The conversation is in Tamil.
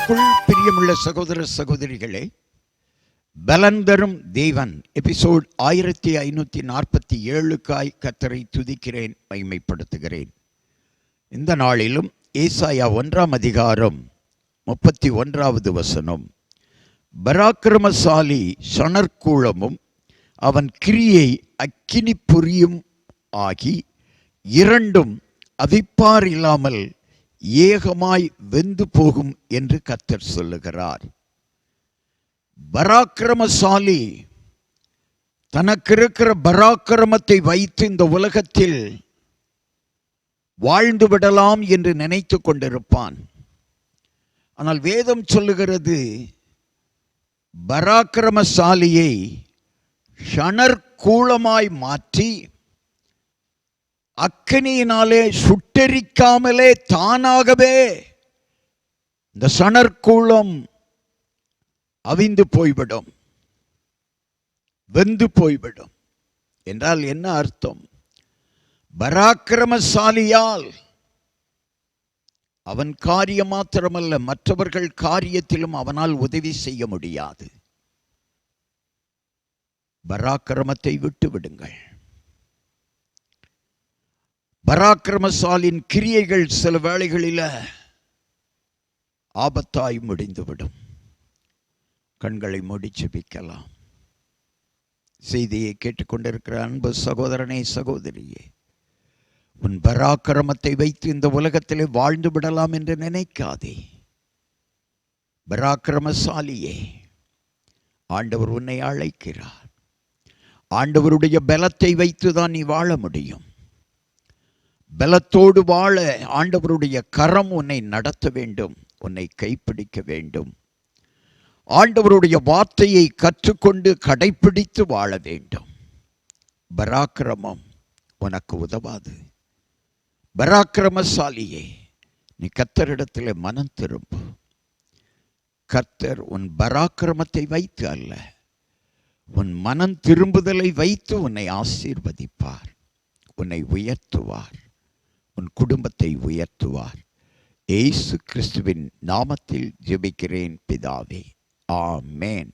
கிறிஸ்துவுக்குள் பிரியமுள்ள சகோதர சகோதரிகளே, பலன் தரும் தேவன் எபிசோட் 1547க்காய் கர்த்தரை துதிக்கிறேன், மகிமைப்படுத்துகிறேன். இந்த நாளிலும் ஏசாயா 1ஆம் அதிகாரம் 31வது வசனம், பராக்கிரமசாலி சணற்கூளமும் அவன் கிரியை அக்கினி பொறியும் ஆகி இரண்டும் அவிப்பார் இல்லாமல் ஏகமாய் வெந்து போகும் என்று கர்த்தர் சொல்லுகிறார். பராக்கிரமசாலி தனக்கு இருக்கிற பராக்கிரமத்தை வைத்து இந்த உலகத்தில் வாழ்ந்து விடலாம் என்று நினைத்து கொண்டிருப்பான். ஆனால் வேதம் சொல்லுகிறது, பராக்கிரமசாலியை ஷணற்கூளமாய் மாற்றி அக்கினியினாலே சுட்டெரிக்காமலே தானாகவே இந்த சணற்கூளம் அவிந்து போய்விடும், வெந்து போய்விடும். என்றால் என்ன அர்த்தம்? பராக்கிரமசாலியால் அவன் காரியம் மாத்திரமல்ல, மற்றவர்கள் காரியத்திலும் அவனால் உதவி செய்ய முடியாது. பராக்கிரமத்தை விட்டு விடுங்கள். பராக்கிரமசாலின் கிரியைகள் சில வேளைகளில் ஆபத்தாய் முடிந்துவிடும். கண்களை மூடி ஜெபிக்கலாம். செய்தியை கேட்டுக்கொண்டிருக்கிற அன்பு சகோதரனே, சகோதரியே, உன் பராக்கிரமத்தை வைத்து இந்த உலகத்திலே வாழ்ந்து விடலாம் என்று நினைக்காதே. பராக்கிரமசாலியே, ஆண்டவர் உன்னை அழைக்கிறார். ஆண்டவருடைய பலத்தை வைத்துதான் நீ வாழ முடியும். பலத்தோடு வாழ ஆண்டவருடைய கரம் உன்னை நடத்த வேண்டும், உன்னை கைப்பிடிக்க வேண்டும். ஆண்டவருடைய வார்த்தையை கற்றுக்கொண்டு கடைப்பிடித்து வாழ வேண்டும். பராக்கிரமம் உனக்கு உதவாது. பராக்கிரமசாலியே, நீ கர்த்தரிடத்தில் மனம் திரும்பு. கர்த்தர் உன் பராக்கிரமத்தை வைத்து அல்ல, உன் மனம் திரும்புதலை வைத்து உன்னை ஆசீர்வதிப்பார், உன்னை உயர்த்துவார், உன் குடும்பத்தை உயர்த்துவார். இயேசு கிறிஸ்துவின் நாமத்தில் ஜெபிக்கிறேன் பிதாவே, ஆமென்.